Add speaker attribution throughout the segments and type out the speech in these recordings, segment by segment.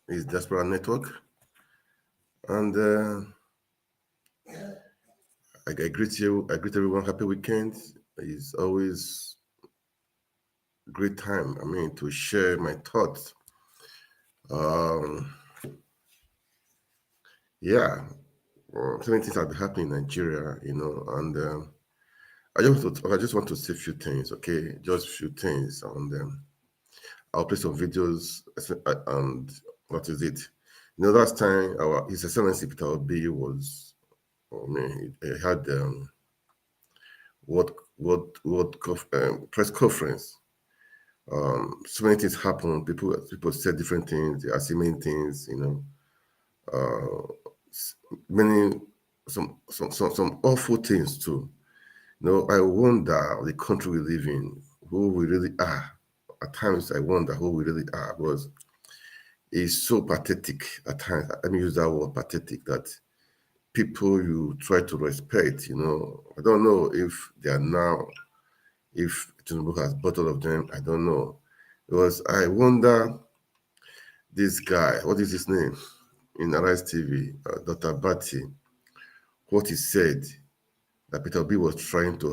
Speaker 1: is Diaspora Network, and I greet you. I greet everyone. Happy weekend. It's always a great time. I mean, to share my thoughts. Yeah, so many things have been happening in Nigeria, and I just want to say a few things, okay? Just a few things, and I'll play some videos. And what is it? Last time His Excellency Peter Obi was, he had press conference. So many things happened. People said different things. They are saying many things. Some awful things too. I wonder the country we live in, who we really are. At times, I wonder who we really are, because it's so pathetic at times. Let me use that word, pathetic, that people you try to respect, I don't know if they are now, if Tinubu has bought all of them, I don't know. Because I wonder, this guy, what is his name? In Arise TV, Dr. Bati, what he said, that Peter Obi was trying to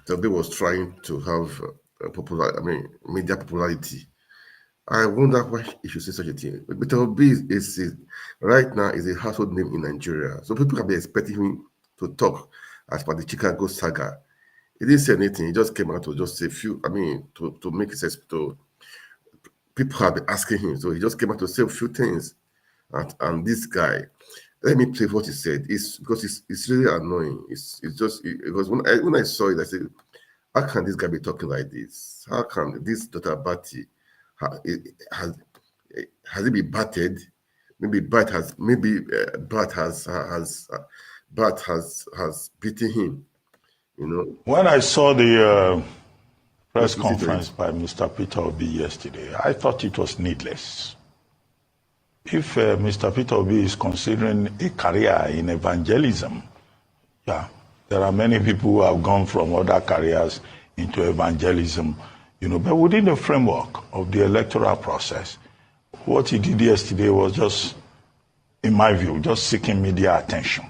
Speaker 1: Obi was trying to have media popularity. I wonder why he should say such a thing. Peter Obi right now is a household name in Nigeria, so people can be expecting him to talk as per the Chicago saga. He didn't say anything. He just came out to just say to make sense. People have been asking him, so he just came out to say a few things. And this guy, let me play what he said. Because it's really annoying. Because when I saw it, I said, how can this guy be talking like this? How can this Dr. Bati has he been battered? Maybe Bat has beaten him.
Speaker 2: When I saw the press conference by Mr. Peter Obi yesterday, I thought it was needless. If Mr. Peter Obi is considering a career in evangelism, yeah, there are many people who have gone from other careers into evangelism, but within the framework of the electoral process, what he did yesterday was just, in my view, just seeking media attention,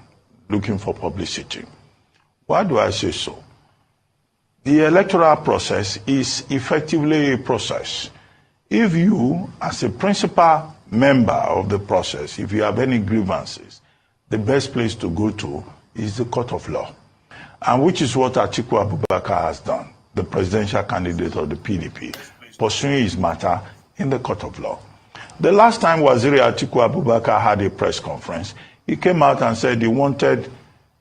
Speaker 2: looking for publicity. Why do I say so? The electoral process is effectively a process. If you, as a principal member of the process, if you have any grievances, the best place to go to is the court of law, and which is what Atiku Abubakar has done, the presidential candidate of the PDP, pursuing his matter in the court of law. The last time Waziri Atiku Abubakar had a press conference, he came out and said he wanted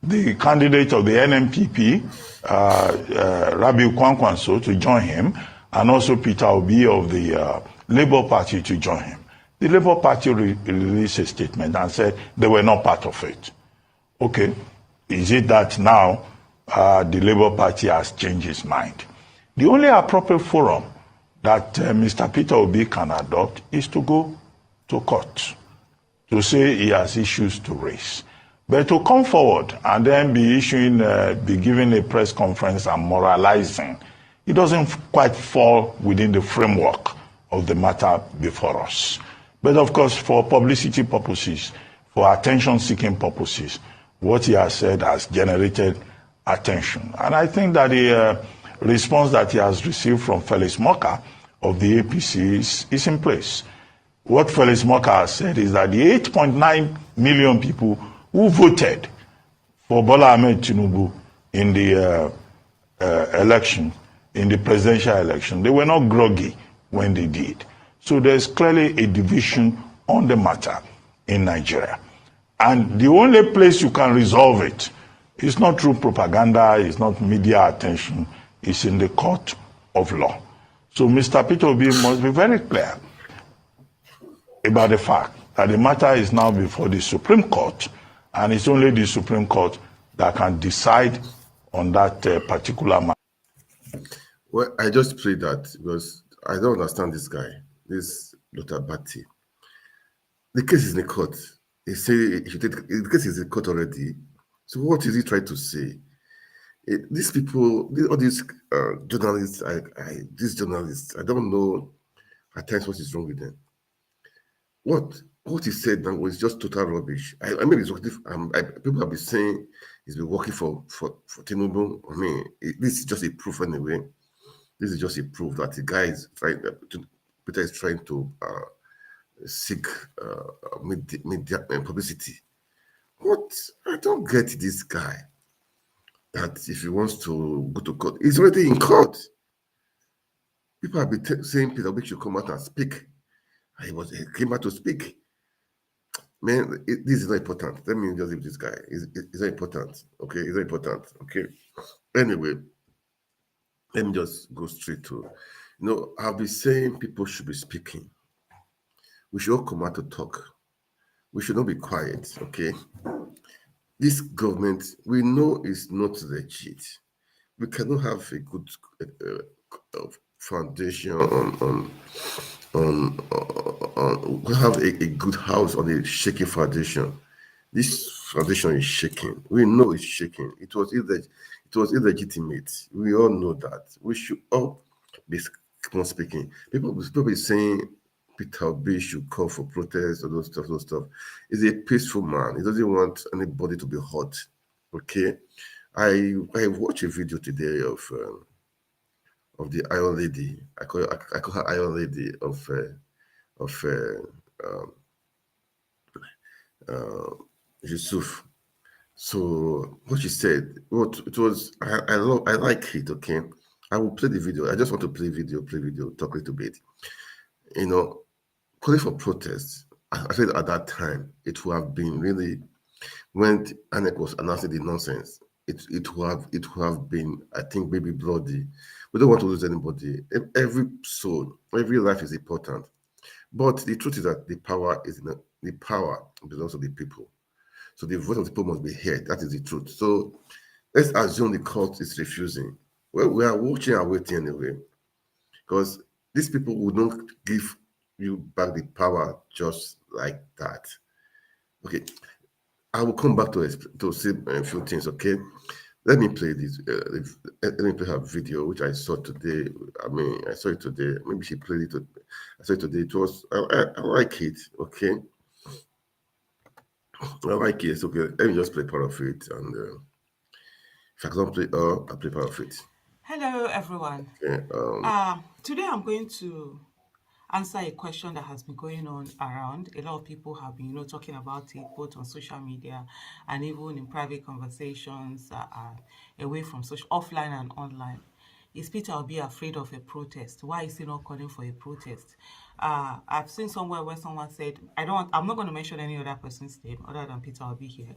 Speaker 2: the candidate of the NNPP, Rabiu Kwankwanso, to join him, and also Peter Obi of the Labour Party to join him. The Labour Party released a statement and said they were not part of it. Okay, is it that now the Labour Party has changed its mind? The only appropriate forum that Mr. Peter Obi can adopt is to go to court, to say he has issues to raise. But to come forward and then be giving a press conference and moralizing, it doesn't quite fall within the framework of the matter before us. But of course, for publicity purposes, for attention-seeking purposes, what he has said has generated attention. And I think that the response that he has received from Felix Moka of the APC is in place. What Felix Moka has said is that the 8.9 million people who voted for Bola Ahmed Tinubu in the election, in the presidential election, they were not groggy when they did. So there's clearly a division on the matter in Nigeria. And the only place you can resolve it is not through propaganda, it's not media attention, it's in the court of law. So Mr. Peter Obi must be very clear about the fact that the matter is now before the Supreme Court, and it's only the Supreme Court that can decide on that particular matter.
Speaker 1: Well, I just played that because I don't understand this guy, this Dr. Bati. The case is in the court. He said the case is in court already. So what is he trying to say? These people, all these journalists, these journalists, I don't know at times what is wrong with them. What he said now was just total rubbish. I mean, it's what if people have been saying he's been working for Tinubu. I mean, this is just a proof anyway. This is just a proof that the guy is trying. Peter is trying to seek media publicity. What I don't get this guy that if he wants to go to court, he's already in court. People have been saying Peter Obi should come out and speak. He came out to speak. Man, this is not important. Let me just leave this guy. It's not important. Okay, it's not important. Okay. Anyway, let me just go straight to. I've been saying people should be speaking. We should all come out to talk. We should not be quiet. Okay. This government, we know, is not legit. We cannot have a good foundation we have a good house on a shaky foundation. This foundation is shaking. We know it's shaking. It was illegitimate. We all know that. We should all be speaking. People be saying Peter Obi should call for protest or those stuff. He's a peaceful man. He doesn't want anybody to be hurt. Okay. I watched a video today of the Iron Lady. I call her Iron Lady of Yusuf. So what she said, what it was, I like it. Okay, I will play the video. I just want to play video, talk a little bit. Calling for protests. I said at that time it would have been really when ANEC was announcing the nonsense. It would have been, I think, maybe bloody. We don't want to lose anybody. Every soul, every life is important. But the truth is that the power belongs to the people. So the voice of the people must be heard. That is the truth. So let's assume the court is refusing. Well, we are watching and waiting anyway, because these people will not give you back the power just like that. Okay, I will come back to say a few things. Okay, let me play this. Let me play her video, which I saw today. I mean, I saw it today. Maybe she played it. I saw it today. It was. I like it. Okay, I like it. Okay, let me just play part of it, and if I can't play, I'll play part of it.
Speaker 3: Hello, everyone.
Speaker 1: Okay.
Speaker 3: Today I'm going to answer a question that has been going on around. A lot of people have been, talking about it both on social media and even in private conversations away from social, offline and online. Is Peter Obi afraid of a protest? Why is he not calling for a protest? I've seen somewhere where someone said, I'm not going to mention any other person's name other than Peter Obi here,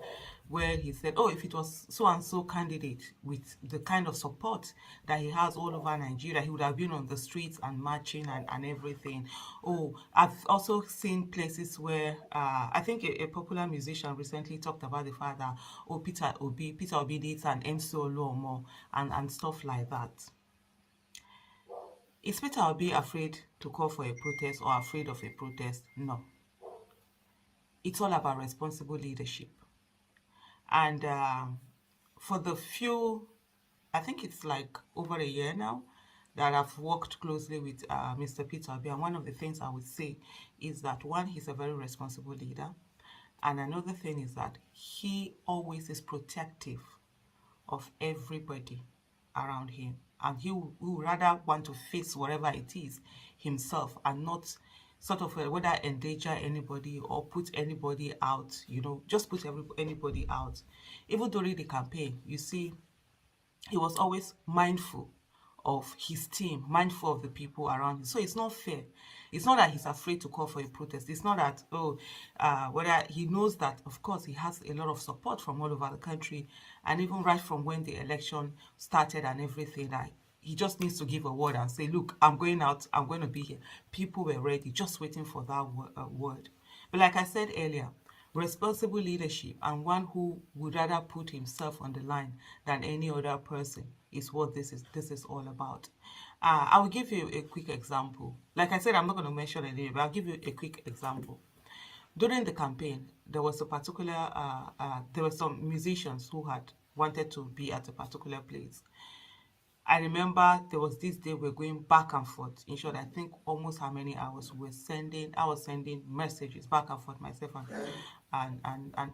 Speaker 3: where he said, oh, if it was so and so candidate with the kind of support that he has all over Nigeria, he would have been on the streets and marching and everything. Oh, I've also seen places where I think a popular musician recently talked about the fact that, oh, Peter Obi did an MC Oluomo and stuff like that. Is Peter Obi afraid to call for a protest or afraid of a protest? No. It's all about responsible leadership. And for the few, I think it's like over a year now, that I've worked closely with Mr. Peter Obi, and one of the things I would say is that, one, he's a very responsible leader. And another thing is that he always is protective of everybody around him, and he would rather want to face whatever it is himself and not sort of whether endanger anybody or put anybody out, just put anybody out. Even during the campaign, you see, he was always mindful of his team, mindful of the people around him. So it's not fair. It's not that he's afraid to call for a protest. It's not that, whether he knows that, of course, he has a lot of support from all over the country. And even right from when the election started and everything, that he just needs to give a word and say, look, I'm going out, I'm going to be here. People were ready, just waiting for that word. But like I said earlier, responsible leadership and one who would rather put himself on the line than any other person is what this is all about. I will give you a quick example. Like I said, I'm not going to mention any name, but I'll give you a quick example. During the campaign, there was a particular, there were some musicians who had wanted to be at a particular place. I remember there was this day we're going back and forth. In short, I think almost how many hours we were sending. I was sending messages back and forth, myself and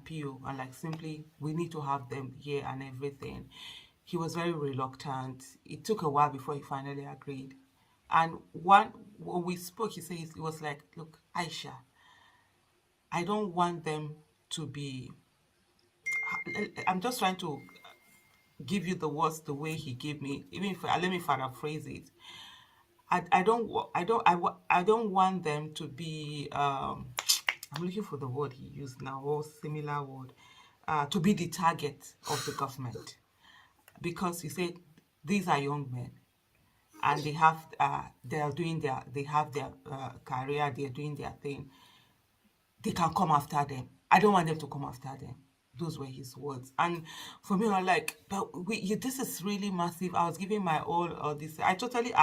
Speaker 3: PO, and like simply we need to have them here and everything. He was very reluctant. It took a while before he finally agreed. And when we spoke, he said he was like, "Look, Aisha, I don't want them to be. I'm just trying to give you the words the way he gave me. Even if let me paraphrase it. I don't want them to be. I'm looking for the word he used now, or similar word, to be the target of the government, because he said these are young men and they have their career, they're doing their thing. They can come after them. I don't want them to come after them. Those were his words. And for me, I'm like, but this is really massive. I was giving my all this. I totally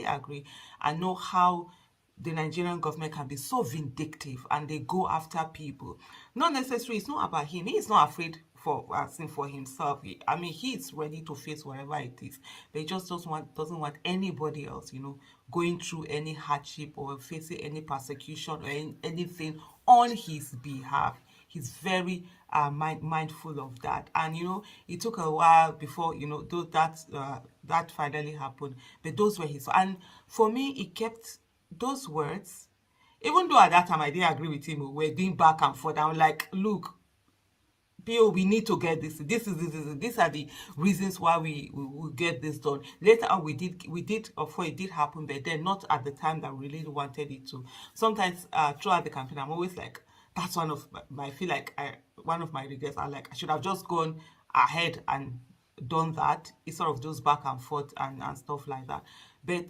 Speaker 3: agree. I know how the Nigerian government can be so vindictive and they go after people. Not necessarily, it's not about him. He is not afraid for himself. I mean, he is ready to face whatever it is, but he just doesn't want anybody else, going through any hardship or facing any persecution or anything on his behalf. He's very mindful of that, and it took a while before though that finally happened. But those were his, and for me, he kept those words. Even though at that time I didn't agree with him, we were doing back and forth. I'm like, look, PO, we need to get this. These are the reasons why we get this done. Later on, we did, of course, it did happen, but then not at the time that we really wanted it to. Sometimes throughout the campaign, I'm always like, that's I feel like one of my regrets. I like, I should have just gone ahead and done that instead of those back and forth and stuff like that. But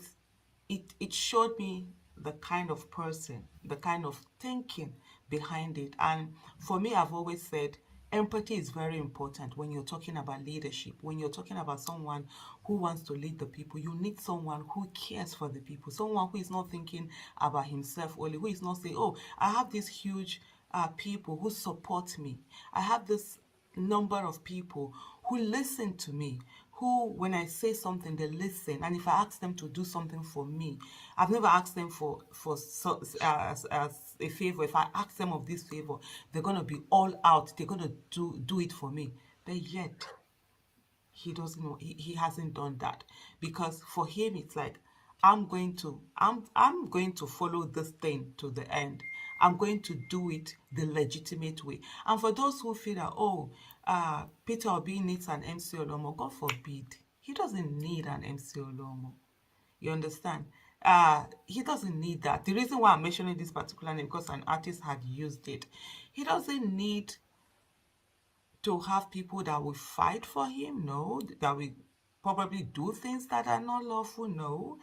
Speaker 3: it showed me the kind of person, the kind of thinking behind it. And for me, I've always said empathy is very important when you're talking about leadership. When you're talking about someone who wants to lead the people, you need someone who cares for the people, someone who is not thinking about himself only, who is not saying, oh, I have this huge people who support me. I have this number of people who listen to me, who, when I say something, they listen. And if I ask them to do something for me, I've never asked them as a favor. If I ask them of this favor, they're going to be all out. They're going to do it for me. But yet, he doesn't know. He hasn't done that, because for him it's like, I'm going to follow this thing to the end. I'm going to do it the legitimate way. And for those who feel that, oh, Peter Obi needs an MC Olomo, God forbid. He doesn't need an MC Olomo. You understand? He doesn't need that. The reason why I'm mentioning this particular name, because an artist had used it. He doesn't need to have people that will fight for him, no, that will probably do things that are not lawful, no,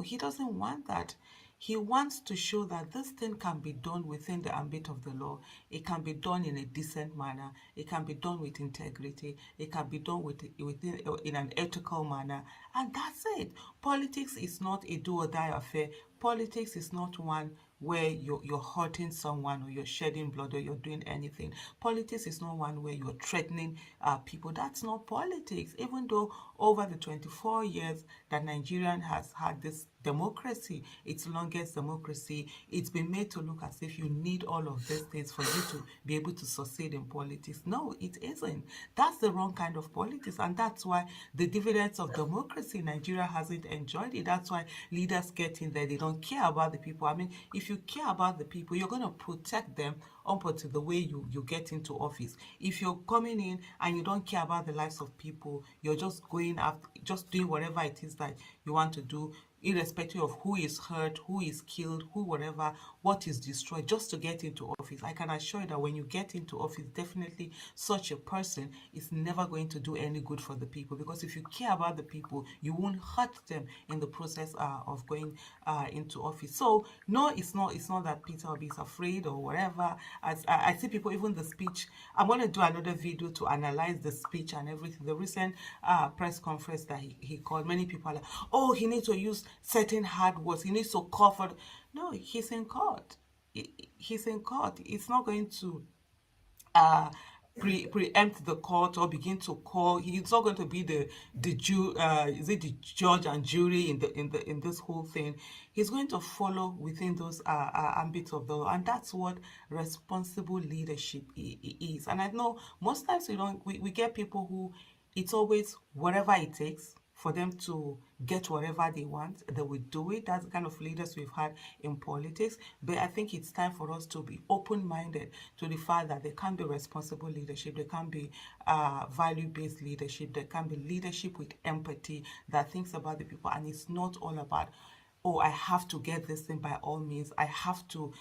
Speaker 3: he doesn't want that. He wants to show that this thing can be done within the ambit of the law. It can be done in a decent manner. It can be done with integrity. It can be done in an ethical manner. And that's it. Politics is not a do or die affair. Politics is not one where you're hurting someone or you're shedding blood or you're doing anything. Politics is not one where you're threatening people. That's not politics. Even though over the 24 years that Nigerian has had this democracy, its longest democracy, it's been made to look as if you need all of these things for you to be able to succeed in politics. No, it isn't. That's the wrong kind of politics, and that's why the dividends of democracy, Nigeria hasn't enjoyed it. That's why leaders get in there. They don't care about the people. I mean, if you care about the people, you're going to protect them up until the way you get into office. If you're coming in and you don't care about the lives of people, you're just going after, just doing whatever it is that you want to do, irrespective of who is hurt, who is killed, who whatever, what is destroyed, just to get into office. I can assure you that when you get into office, definitely such a person is never going to do any good for the people, because if you care about the people, you won't hurt them in the process of going into office. So no, it's not that Peter Obi is afraid or whatever. As I see people, even the speech, I'm going to do another video to analyze the speech and everything. The recent press conference that he called, many people are like, oh, he needs to use certain hard words. He needs to call for. No, he's in court. He's in court. It's not going to preempt the court or begin to call. He's not going to be the judge and jury in this whole thing. He's going to follow within those ambits of the law, and that's what responsible leadership is. And I know most times we get people who, it's always whatever it takes for them to get whatever they want, they will do it. That's the kind of leaders we've had in politics. But I think it's time for us to be open-minded to the fact that there can be responsible leadership, there can be value-based leadership, there can be leadership with empathy that thinks about the people, and it's not all about, oh, I have to get this thing by all means. I have to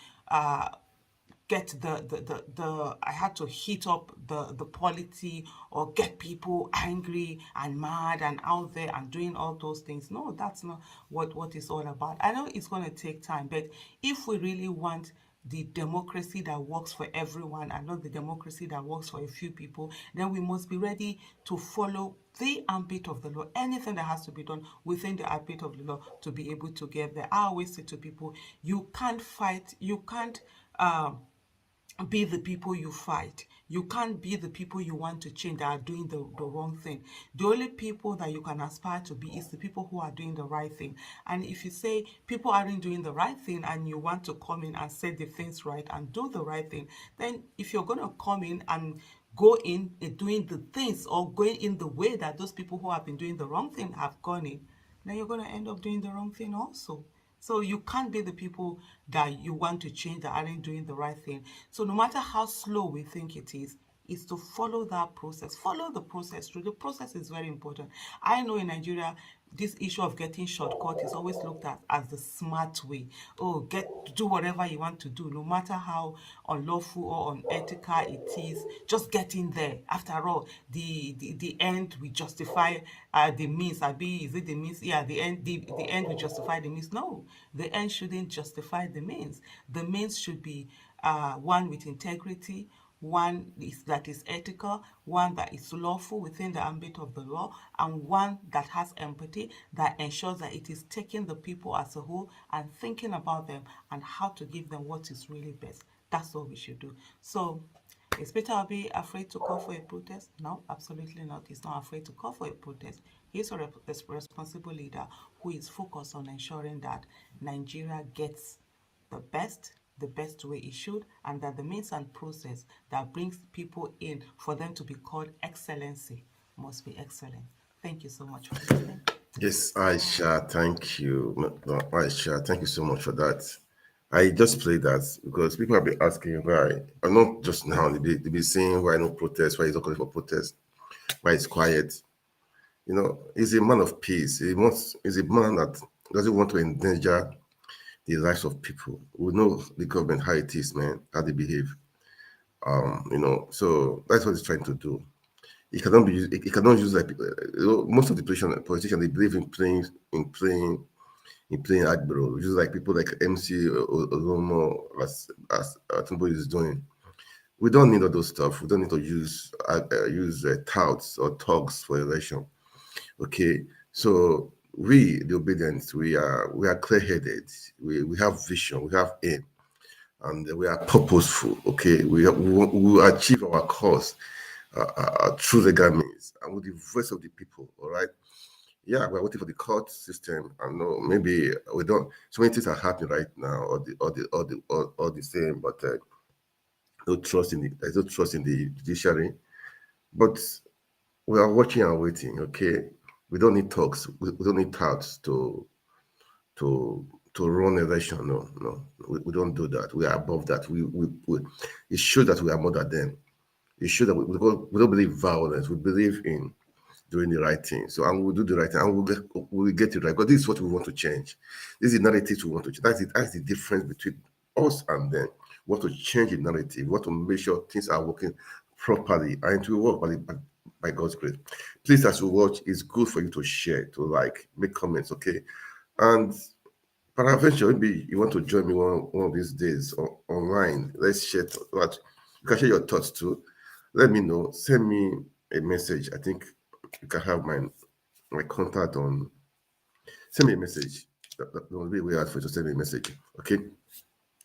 Speaker 3: get the I had to heat up the polity or get people angry and mad and out there and doing all those things. No, that's not what it's all about. I know it's going to take time, but if we really want the democracy that works for everyone and not the democracy that works for a few people, then we must be ready to follow the ambit of the law, anything that has to be done within the ambit of the law to be able to get there. I always say to people, you can't fight, you can't be the people you fight. You can't be the people you want to change that are doing the wrong thing. The only people that you can aspire to be is the people who are doing the right thing. And if you say people aren't doing the right thing and you want to come in and set the things right and do the right thing, then if you're going to come in and go in doing the things or going in the way that those people who have been doing the wrong thing have gone in, then you're going to end up doing the wrong thing also. So you can't be the people that you want to change that aren't doing the right thing. So no matter how slow we think it is to follow that process. Follow the process through. The process is very important. I know in Nigeria, this issue of getting shortcut is always looked at as the smart way. Oh, do whatever you want to do, no matter how unlawful or unethical it is. Just get in there. After all, the end will justify the means. Is it the means? Yeah, the end will justify the means. No, the end shouldn't justify the means. The means should be one with integrity, that is ethical, one that is lawful within the ambit of the law, and one that has empathy that ensures that it is taking the people as a whole and thinking about them and how to give them what is really best. That's what we should do. So, is Peter Obi afraid to call for a protest? No, absolutely not. He's not afraid to call for a protest. He's a responsible leader who is focused on ensuring that Nigeria gets the best way it should, and that the means and process that brings people in for them to be called excellency must be excellent. Thank you so much for listening.
Speaker 1: Yes, Aisha, thank you. No, Aisha, thank you so much for that. I just played that because people have been asking why, or not just now, they be saying why no protest, why he's not calling for protest, why it's quiet. You know, he's a man of peace. He's a man that doesn't want to endanger the lives of people. We know the government, how it is, man, how they behave. So that's what he's trying to do. It cannot use like most of the politicians they believe in playing admiral, which is like people like MC Olomo as Atumbo is doing. We don't need all those stuff. We don't need to use touts or thugs for election. Okay, so we the obedience we are clear-headed. We have vision. We have aim, and we are purposeful. Okay, we achieve our cause through the means and with the voice of the people. All right. Yeah, we're waiting for the court system. I know maybe we don't. So many things are happening right now, all the same. But there's no trust in the judiciary. But we are watching and waiting. Okay, we don't need talks. We don't need touts to run election. No, no, we don't do that. We are above that. It shows that we are more than them. It shows that we don't believe violence. We believe in doing the right thing. So, and we'll do the right thing, and we'll get it right. Because this is what we want to change. This is the narrative we want to change. That's the difference between us and them. We want to change the narrative. We want to make sure things are working properly, and it will work by God's grace. Please, as you watch, it's good for you to share, to like, make comments, okay? And peradventure, maybe you want to join me one of these days online. Let's share. You can share your thoughts too. Let me know. Send me a message. I think you can have my contact on. Send me a message. That will be way out for you to send me a message. Okay.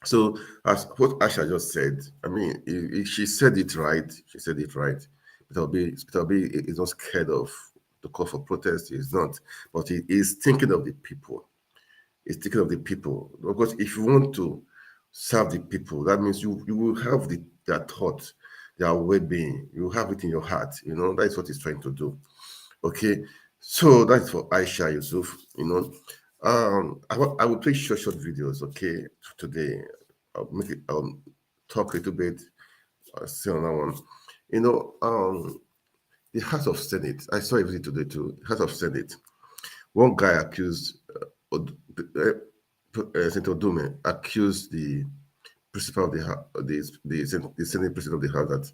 Speaker 1: So as what Asha just said, I mean, she said it right. She said it right. Peter Obi is not scared of the call for protest. He's not, but he is thinking of the people. He's thinking of the people, because if you want to serve the people, that means you will have their thoughts, their well-being. You have it in your heart. That is what he's trying to do. Okay, so that's for Aisha Yusuf. I will play short videos. Okay, today I'll make it. Talk a little bit. Say on that one. The House of Senate. I saw a video today too. House of Senate. One guy accused Senator Dume accused the principal of the Senate president of the House that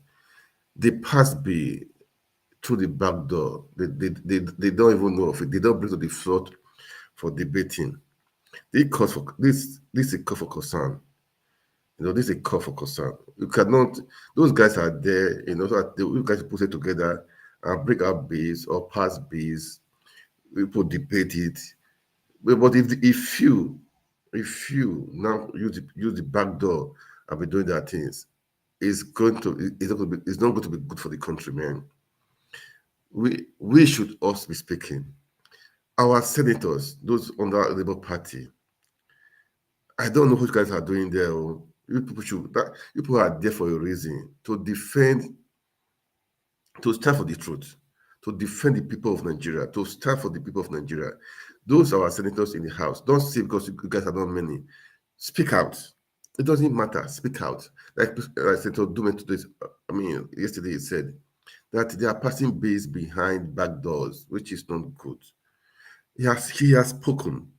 Speaker 1: they passed bill through the back door. They don't even know of it. They don't bring to the floor for debating. This is a call for concern. This is a call for concern. You cannot. Those guys are there. So that you guys put it together and break up bills or pass bills. People debate it. But if you now use the back door and be doing that things, it's not going to be good for the country, man. We should also be speaking. Our senators, those under the Labour Party, I don't know what you guys are doing there. You people are there for a reason, to defend, to stand for the truth, to defend the people of Nigeria, to stand for the people of Nigeria. Those are our senators in the House. Don't say because you guys are not many. Speak out. It doesn't matter. Speak out. Like Senator Dume today, yesterday he said that they are passing bills behind back doors, which is not good. He has spoken,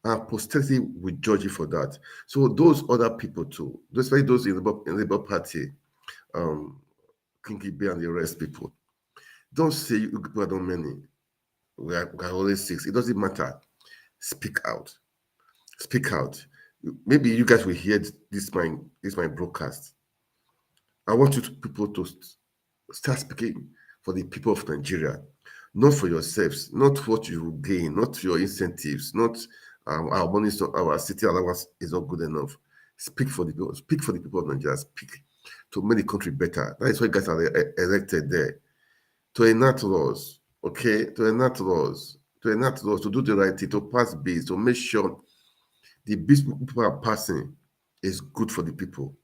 Speaker 1: and posterity will judge you for that. So those other people too, especially those in the Labour Party, Kinky Bay and the rest people, don't say you people are not many. We are always 6. It doesn't matter. Speak out. Speak out. Maybe you guys will hear this my broadcast. I want people to start speaking for the people of Nigeria, not for yourselves, not what you will gain, not your incentives, not our money, our city allowance is not good enough. Speak for the people. Speak for the people of Nigeria. Speak to make the country better. That is why you guys are elected there, to enact laws. Okay, to enact laws, to do the right thing, to pass bills, to make sure the bills people are passing is good for the people.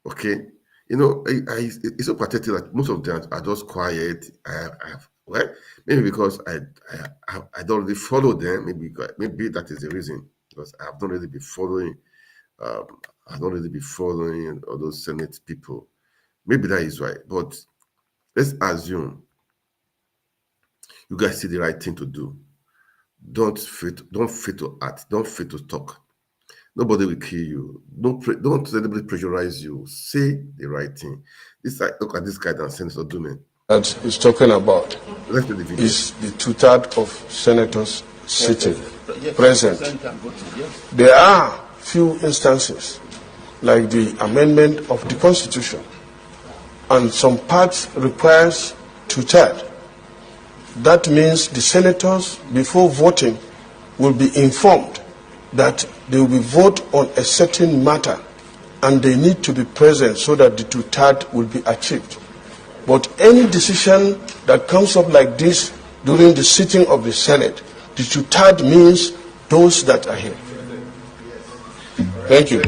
Speaker 1: Okay, it's so pathetic that most of them are just quiet. Maybe because I don't really follow them. Maybe that is the reason, because I have not really been following. I don't really be following all those Senate people. Maybe that is why. But let's assume you guys see the right thing to do. Don't fail to act. Don't fail to talk. Nobody will kill you. Don't let anybody pressurize you. Say the right thing. Look at this guy that Senator Dume.
Speaker 4: That he's talking about
Speaker 1: Let's play the video.
Speaker 4: is the 2/3 of senators sitting present. There are few instances, like the amendment of the Constitution, and some parts requires 2/3. That means the senators, before voting, will be informed that they will vote on a certain matter, and they need to be present so that the 2/3 will be achieved. But any decision that comes up like this during the sitting of the Senate, the 2/3 means those that are here. Thank you.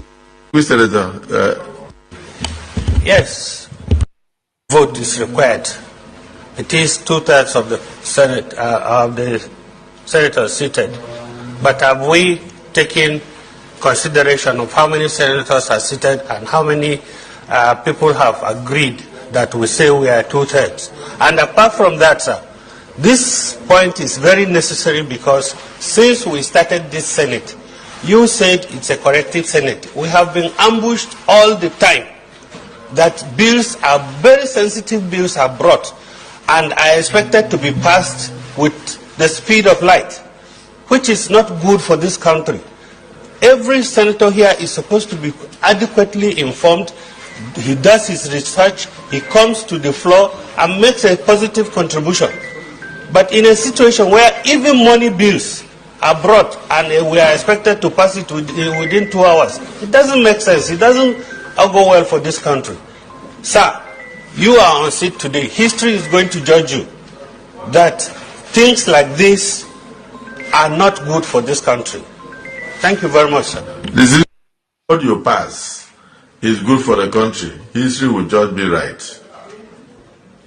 Speaker 1: Mr. Senator,
Speaker 5: Yes, vote is required. It is 2/3 of the Senate, of the senators seated. But have we taken consideration of how many senators are seated and how many people have agreed that we say we are 2/3? And apart from that, sir, this point is very necessary because since we started this Senate, you said it's a corrective Senate. We have been ambushed all the time that bills are very sensitive bills are brought and are expected to be passed with the speed of light, which is not good for this country. Every senator here is supposed to be adequately informed. He does his research, he comes to the floor and makes a positive contribution. But in a situation where even money bills abroad and we are expected to pass it within 2 hours. It doesn't make sense. It doesn't go well for this country. Sir, you are on seat today. History is going to judge you that things like this are not good for this country. Thank you very much, sir.
Speaker 6: What you pass is good for the country. History will judge me right.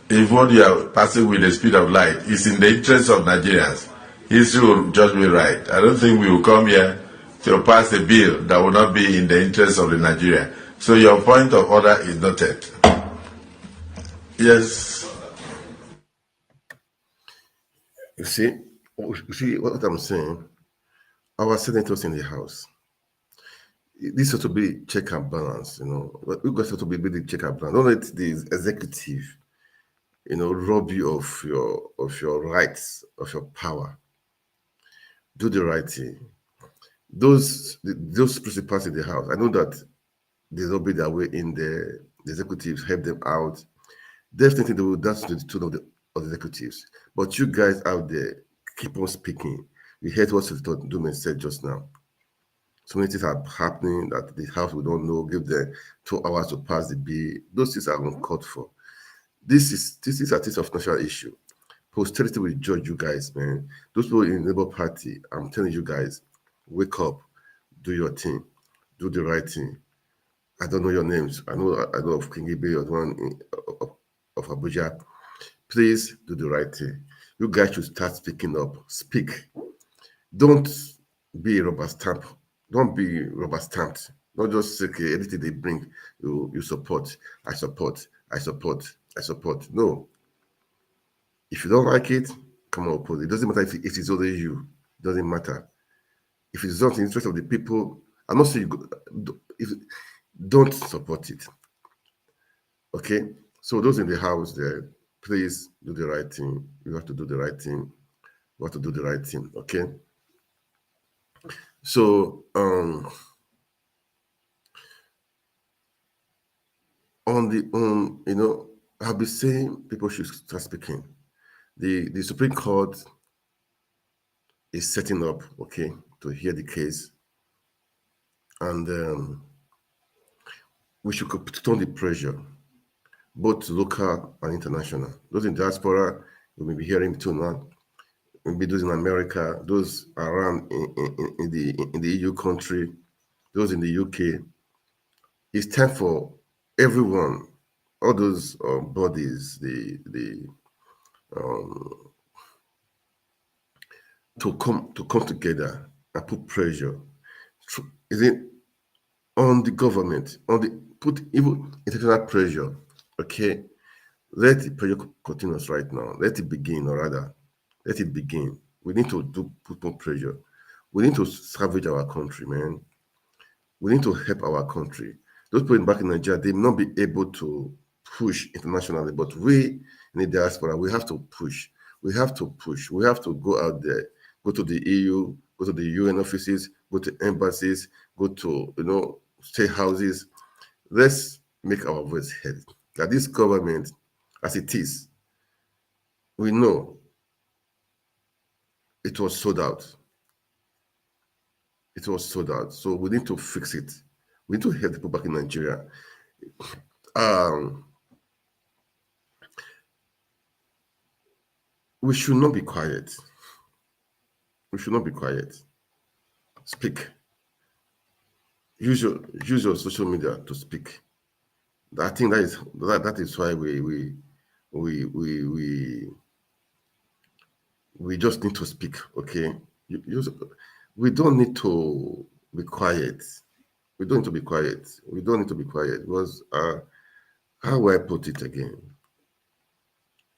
Speaker 6: If what you are passing with the speed of light is in the interest of Nigerians, history will judge me right. I don't think we will come here to pass a bill that will not be in the interest of the Nigeria. So your point of order is noted. Yes.
Speaker 1: You see what I'm saying? Our senators in the House. This has to be check and balance, We got to be the check and balance. Don't let the executive, rob you of your rights, of your power. Do the right thing. Those principals in the House, I know that they don't be their way in the executives, help them out. Definitely they will dance to the tune of the executives. But you guys out there, keep on speaking. We heard what Senator Dume said just now. So many things are happening that the House we don't know, give them 2 hours to pass the bill. Those things are uncalled for. This is a thing of national issue. Posterity will judge you guys, man. Those people in the Labour Party, I'm telling you guys, wake up, do your thing, do the right thing. I don't know your names. I know of King Ibe or one of Abuja. Please do the right thing. You guys should start speaking up. Speak. Don't be rubber stamp. Don't be rubber stamped. Not just say, okay, anything they bring, you support. I support. No. If you don't like it, come on, oppose it. It doesn't matter if it is only you. It doesn't matter. If it's not in the interest of the people, I'm not saying don't support it. Okay? So those in the House there, please do the right thing. You have to do the right thing. You have to do the right thing. Okay? So I'll be saying people should start speaking. The Supreme Court is setting up, okay, to hear the case, and we should put on the pressure, both local and international. Those in diaspora, you may be hearing too now. Maybe those in America, those around in the EU country, those in the UK. It's time for everyone, all those bodies, to come together and put pressure. Is it on the government? Put even international pressure. Okay, let the pressure continue right now. Let it begin, or rather, let it begin. We need to put more pressure. We need to salvage our country, man. We need to help our country. Those people back in Nigeria, they may not be able to push internationally, but we in the diaspora, we have to push. We have to push. We have to go out there, go to the EU, go to the UN offices, go to embassies, go to state houses. Let's make our voice heard. That this government, as it is, we know it was sold out. It was sold out. So we need to fix it. We need to help people back in Nigeria. We should not be quiet. We should not be quiet. Speak. Use your social media to speak. I think that is why we just need to speak. Okay, we don't need to be quiet. We don't need to be quiet. We don't need to be quiet because how will I put it again?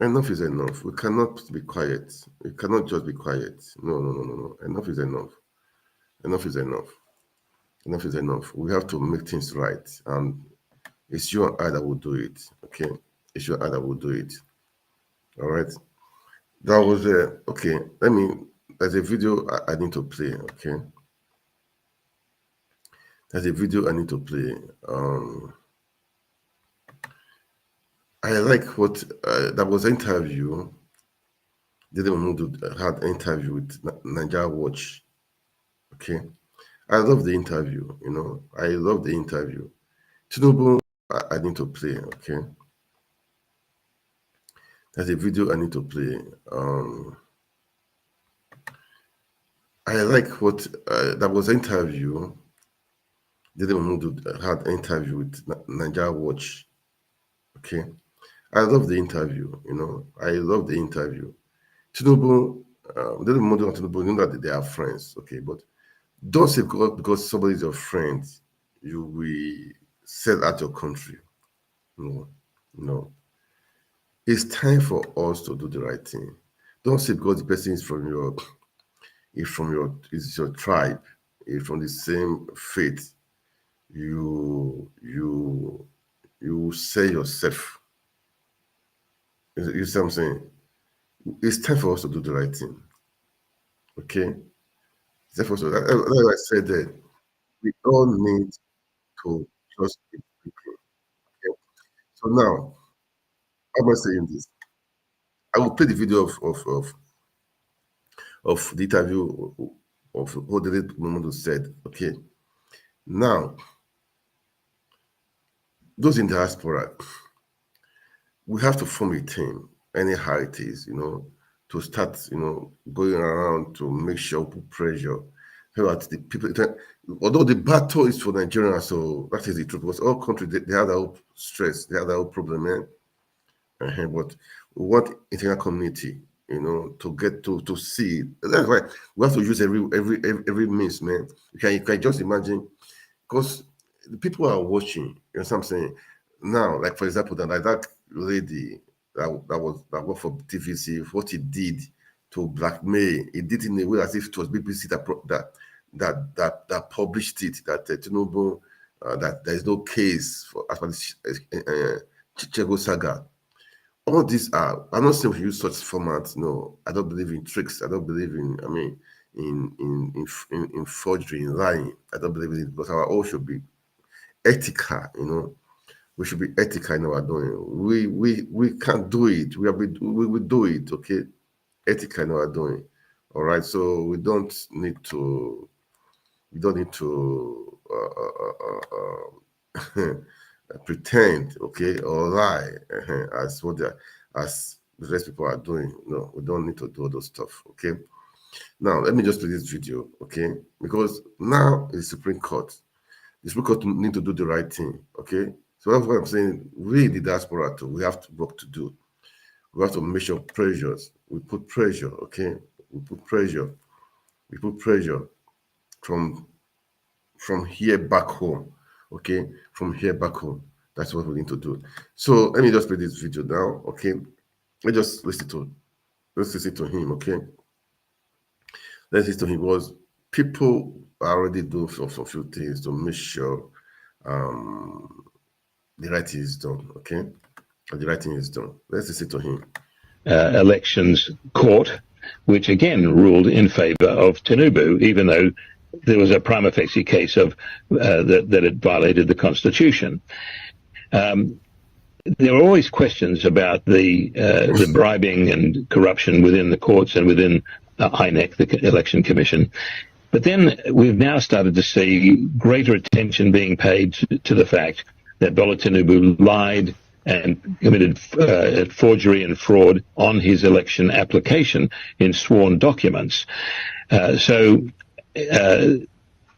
Speaker 1: Enough is enough. We cannot be quiet. We cannot just be quiet. No. Enough is enough. Enough is enough. Enough is enough. We have to make things right. And it's you and I that will do it. Okay? It's you and I that will do it. All right? That was okay. There's a video I need to play. Okay? There's a video I need to play. I like what that was an interview. Dede Mahmood had an interview with Nigeria Watch Okay, I love the interview. I love the interview. Tinubu, I need to play. Okay, there's a video I need to play. I like what that was an interview. Didn't want to had an interview with Nigeria Watch. Okay, I love the interview. I love the interview. Tinubu, didn't want to Tinubu know that they are friends. Okay, but don't say because somebody is your friend, you will sell out your country. No, no. It's time for us to do the right thing. Don't say because the person is from your tribe, is from the same faith, you say yourself. You see what I'm saying? It's time for us to do the right thing. Okay? It's time for us to, like I said that we all need to just keep speaking. Okay? So now, how am I saying this? I will play the video of the interview of what the Momodu said. Okay. Now, those in diaspora, we have to form a team, anyhow it is, to start, going around to make sure we put pressure. About the people, although the battle is for Nigeria, so that is the truth. Because all countries they have their own stress, they have their own problem, man. But we want international community, to get to see. That's why we have to use every means, man. You can just imagine, because the people are watching. You know what I'm saying? Now, like for example, that lady that worked for TVC, what he did to blackmail, he did in a way as if it was BBC that published it. That Tinubu, that there is no case for as per the Chichego saga. All these are. I'm not saying we use such formats. No, I don't believe in tricks. I don't believe in. I mean, in forgery, in lying. I don't believe in it. But our all should be ethical. We should be ethical in our doing. We can't do it. We will do it. Okay, ethical in our doing. All right. So we don't need to. We don't need to pretend, okay, or lie as as the rest people are doing. No, we don't need to do all those stuff. Okay. Now let me just play this video, okay? Because now it's Supreme Court. The Supreme Court need to do the right thing, okay? So that's what I'm saying. We, the diaspora, too, we have to work to do. We have to measure pressures. We put pressure, okay? We put pressure. We put pressure from here back home, okay? From here back home. That's what we need to do. So let me just play this video now, okay? Let's just listen to him, okay? Let's listen to him, because people are already doing some few things to make sure the right thing is done, okay? The right thing is done. Let's listen to him.
Speaker 7: Elections court, which again ruled in favor of Tinubu, even though there was a prima facie case of that it violated the Constitution. There are always questions about the bribing and corruption within the courts and within INEC, the Election Commission. But then we've now started to see greater attention being paid to the fact that Bola Tinubu lied and committed forgery and fraud on his election application in sworn documents. So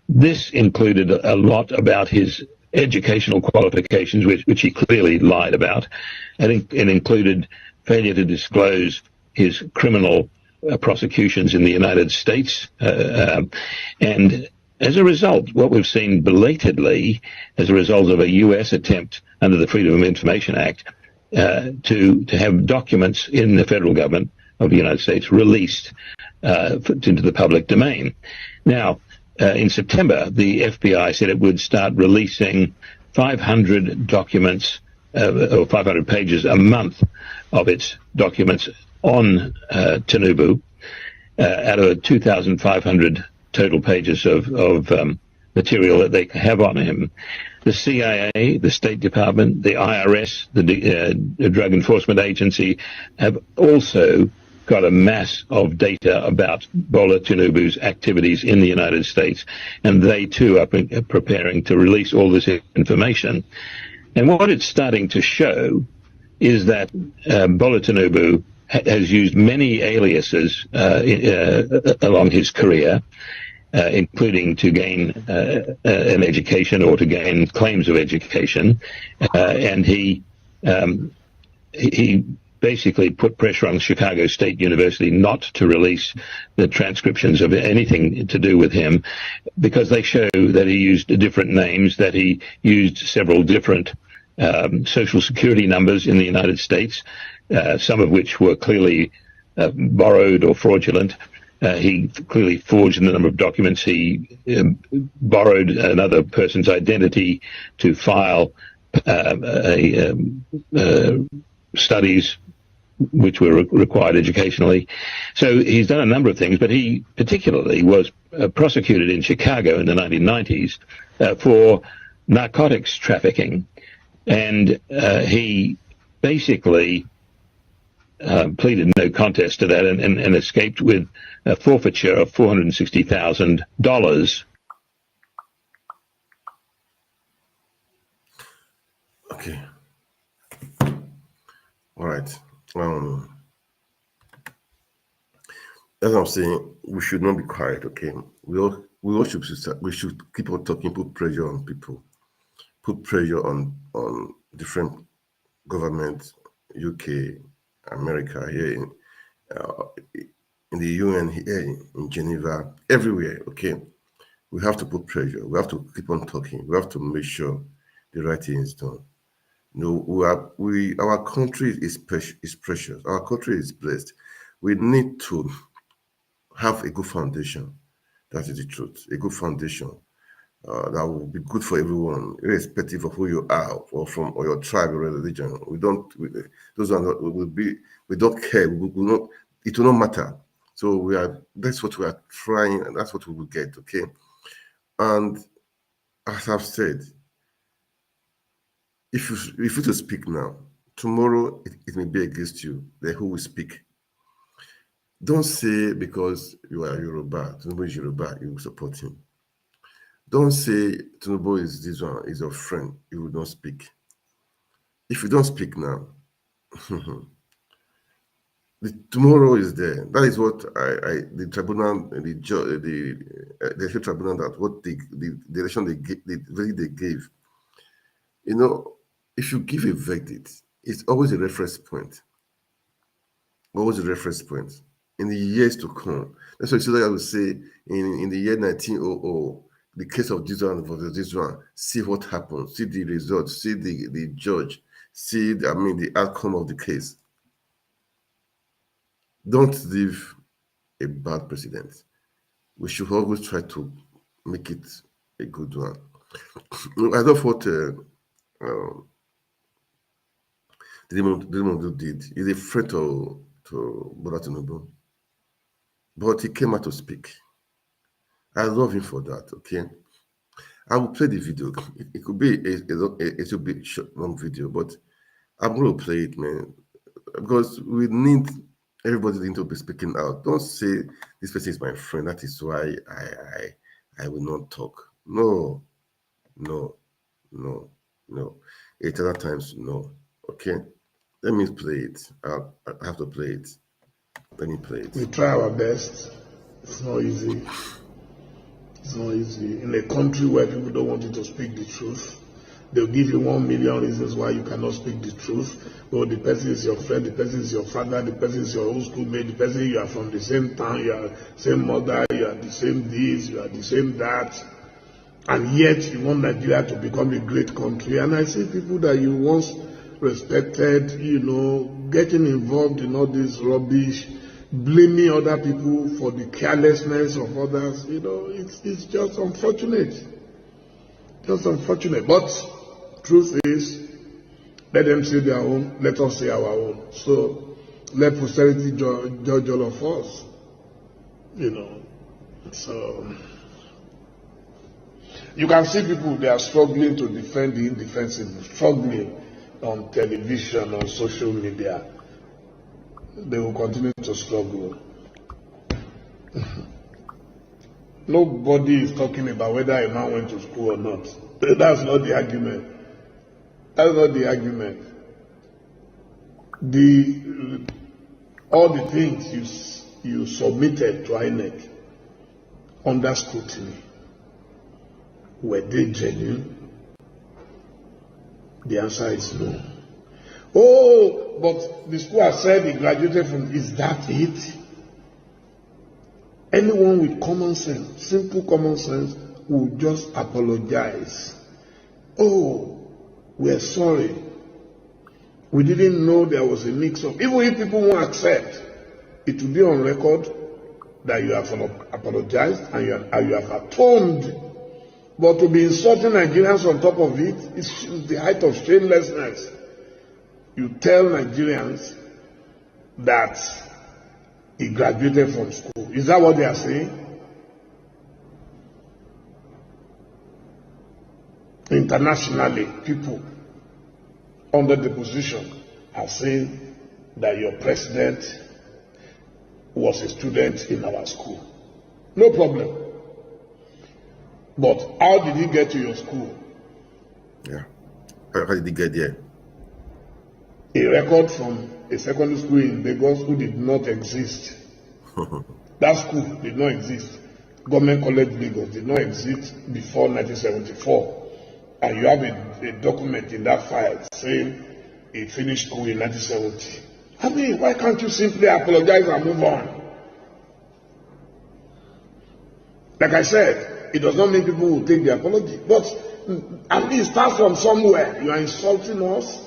Speaker 7: this included a lot about his educational qualifications, which he clearly lied about, and it included failure to disclose his criminal prosecutions in the United States. And as a result, what we've seen belatedly, as a result of a US attempt under the Freedom of Information Act to have documents in the federal government of the United States released into the public domain. Now, in September, the FBI said it would start releasing 500 documents or 500 pages a month of its documents on Tinubu out of 2,500 total pages of material that they have on him. The CIA, the State Department, the IRS, the Drug Enforcement Agency have also got a mass of data about Bola Tinubu's activities in the United States, and they too are preparing to release all this information. And what it's starting to show is that Bola Tinubu has used many aliases along his career, including to gain an education or to gain claims of education, and he basically put pressure on Chicago State University not to release the transcriptions of anything to do with him, because they show that he used different names, that he used several different social security numbers in the United States, some of which were clearly borrowed or fraudulent. He clearly forged the number of documents. He borrowed another person's identity to file studies which were required educationally. So he's done a number of things, but he particularly was prosecuted in Chicago in the 1990s for narcotics trafficking. And he basically pleaded no contest to that and escaped with a forfeiture of $460,000.
Speaker 1: Okay. All right. As I'm saying, we should not be quiet. Okay. We all should keep on talking, put pressure on people, put pressure on different governments, UK, America, here in the UN, here in Geneva, everywhere. Okay. We have to put pressure. We have to keep on talking. We have to make sure the right thing is done. Our country is precious. Our country is blessed. We need to have a good foundation. That is the truth. A good foundation that will be good for everyone, irrespective of who you are, or your tribe or religion. We don't care. We will not. It will not matter. So that's what we are trying, and that's what we will get. Okay. And as I've said, if you to speak now, tomorrow it may be against you. Then who will speak? Don't say because you are Yoruba, Tinubu is Yoruba, you will support him. Don't say Tinubu is this one, is your friend, you will not speak. If you don't speak now, tomorrow is there. That is what the tribunal, the tribunal, that what the election they gave. You know, if you give a verdict, it's always a reference point. Always a reference point in the years to come. That's what I would say in the year 1900, the case of this one versus this one. See what happened. See the results. See the judge. See the outcome of the case. Don't leave a bad precedent. We should always try to make it a good one. I love what Dreamondu did. He's a threat to Bola Tinubu, but he came out to speak. I love him for that. Okay, I will play the video. It could be a bit short, long video, but I'm going to play it, man, because we need everybody to be speaking out. Don't say this person is my friend. That is why I will not talk. No. 8 other times, no. Okay, let me play it. I have to play it. Let me play it.
Speaker 4: We try our best. It's not easy. It's not easy. In a country where people don't want you to speak the truth, they'll give you 1 million reasons why you cannot speak the truth. Well, the person is your friend, the person is your father, the person is your old schoolmate, the person you are from the same town, you are the same mother, you are the same this, you are the same that. And yet you want Nigeria to become a great country. And I see people that you once respected, getting involved in all this rubbish, blaming other people for the carelessness of others. It's just unfortunate. Just unfortunate. But truth is, let them say their own, let us say our own. So let posterity judge all of us. So you can see people, they are struggling to defend the indefensible, struggling on television, on social media. they will continue to struggle. Nobody is talking about whether a man went to school or not. That's not the argument. That's not the argument. All the things you submitted to INEC under scrutiny, were they genuine? The answer is no. Oh, but the school has said he graduated from, is that it? Anyone with common sense, simple common sense, will just apologize. Oh, we're sorry. We didn't know there was a mix-up. Even if people won't accept, it will be on record that you have apologized and you have atoned. But to be insulting Nigerians on top of it is the height of shamelessness. You tell Nigerians that he graduated from school. Is that what they are saying? Internationally, people under the position are saying that your president was a student in our school. No problem. But how did he get to your school?
Speaker 1: Yeah. How did he get there?
Speaker 4: A record from a secondary school in Lagos who did not exist. That school did not exist. Government College Lagos did not exist before 1974. And you have a document in that file saying he finished school in 1970. I mean, why can't you simply apologize and move on? Like I said, it does not mean people will take the apology. But at least start from somewhere. You are insulting us.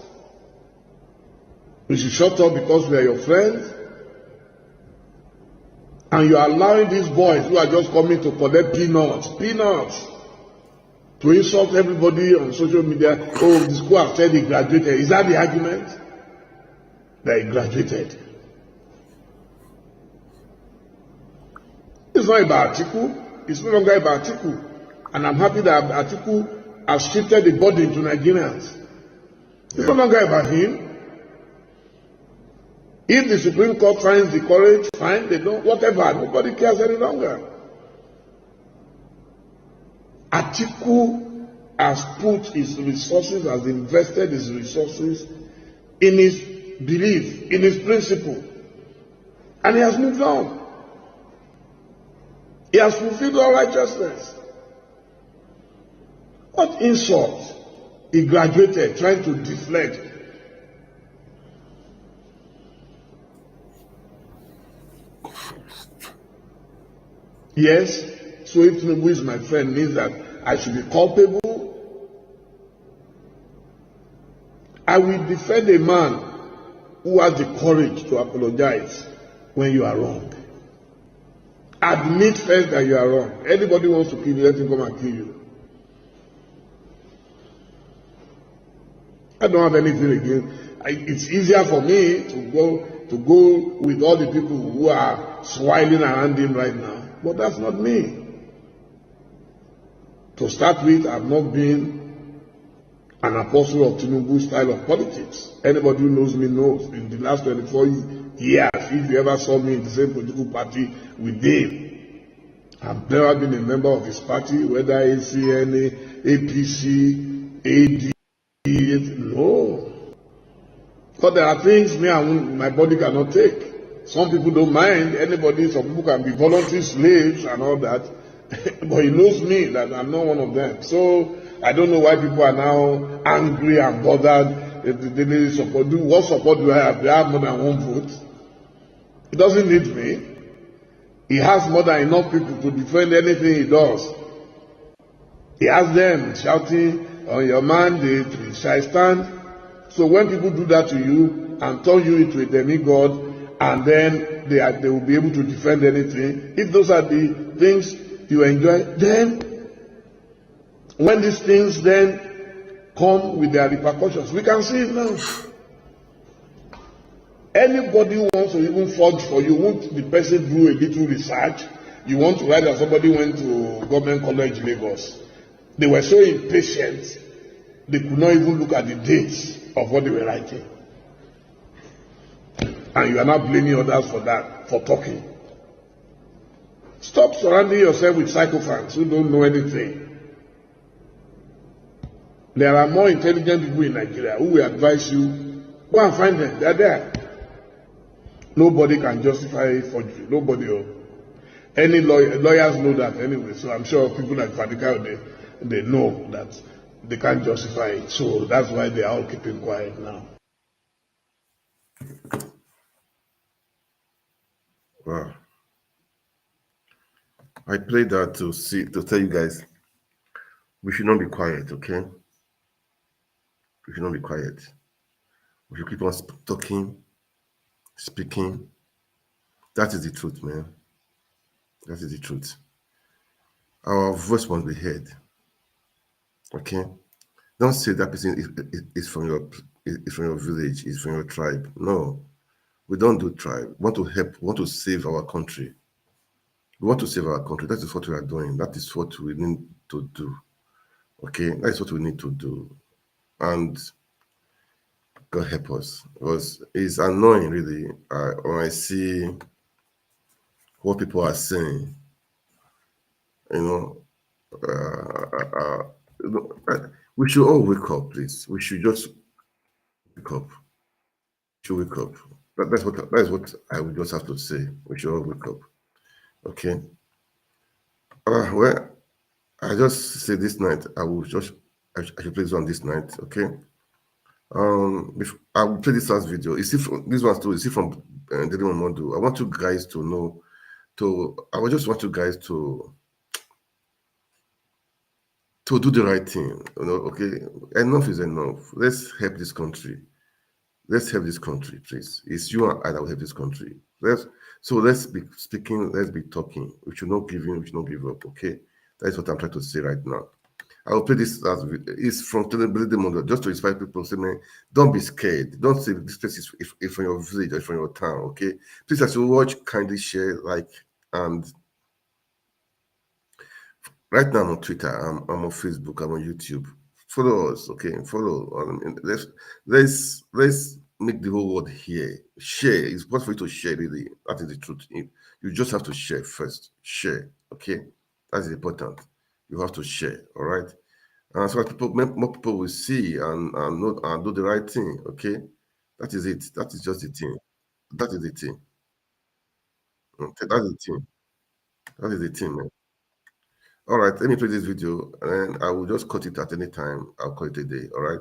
Speaker 4: We should shut up because we are your friends. And you are allowing these boys who are just coming to collect peanuts, to insult everybody on social media. Oh, the school has said he graduated. Is that the argument? That he graduated. It's not about Atiku. It's no longer about Atiku. And I'm happy that Atiku has shifted the burden to Nigerians. It's no longer about him. If the Supreme Court finds the courage, fine, they don't, whatever, nobody cares any longer. Atiku has put his resources, has invested his resources in his belief, in his principle. And he has moved on. He has fulfilled all righteousness. What insult? He graduated trying to deflect. Yes, so if Tinubu is my friend, means that I should be culpable. I will defend a man who has the courage to apologize when you are wrong. Admit first that you are wrong. Anybody wants to kill you, let him come and kill you. I don't have anything against. It's easier for me to go with all the people who are smiling around him right now. But that's not me. To start with, I've not been an apostle of Tinubu's style of politics. Anybody who knows me knows. In the last 24 years, if you ever saw me in the same political party with him, I've never been a member of his party, whether ACN, APC, AD, no. But there are things my body cannot take. Some people don't mind anybody, some people can be voluntary slaves and all that. But he knows me that I'm not one of them. So I don't know why people are now angry and bothered. They support. What support do I have? Do I have more than one vote? He doesn't need me. He has more than enough people to defend anything he does. He has them shouting on your mandate, shall stand. So when people do that to you and turn you into a demigod, and then they will be able to defend anything, if those are the things you enjoy, then when these things then come with their repercussions, we can see it now. Anybody who wants to even forge for you, want the person do a little research, you want to write that somebody went to Government College Lagos. They were so impatient, they could not even look at the dates of what they were writing.
Speaker 8: And you are not blaming others for that, for talking. Stop surrounding yourself with psychopaths who don't know anything. There are more intelligent people in Nigeria who will advise you, go and find them, they are there. Nobody can justify forgery, nobody. Any lawyers know that anyway, so I'm sure people like Fadika, they know that they can't justify it, so that's why they are all keeping quiet now.
Speaker 1: Wow. I played that to tell you guys we should not be quiet, okay? We should not be quiet. We should keep on talking, speaking. That is the truth, man. That is the truth. Our voice must be heard. Okay? Don't say that person is from your village, is from your tribe. No. We don't do tribe. We want to help, we want to save our country. We want to save our country. That is what we are doing. That is what we need to do. Okay? That is what we need to do. And God help us. Because it's annoying, really, when I see what people are saying. We should all wake up, please. We should just wake up. We should wake up. That is what I would just have to say. We should all wake up. Okay. Well, I just say this night I should play this one this night. Okay. I will play this last video. You see, this one too. You see from Daily Momodu. I want you guys to know. I just want you guys to do the right thing. Okay. Enough is enough. Let's help this country. Let's help this country, please. It's you and I that will help this country. Let's be speaking. Let's be talking. We should not give in. We should not give up. Okay. That's what I'm trying to say right now. I will play this last video. It's from Daily Momodu, just to inspire people. Say, man, don't be scared. Don't say this place is from your village or from your town. Okay. Please, as you watch, kindly share, like, and right now I'm on Twitter, I'm on Facebook, I'm on YouTube. Follow us, okay? Follow. Let's make the whole world hear. Share. It's possible for you to share, really. That is the truth. You just have to share first. Share, okay? That is important. You have to share, all right? So that more people will see and do the right thing, okay? That is it. That is just the thing. That is the thing. Okay, that is the thing. That is the thing, man. All right, let me play this video, and I will just cut it at any time. I'll call it a day, all right?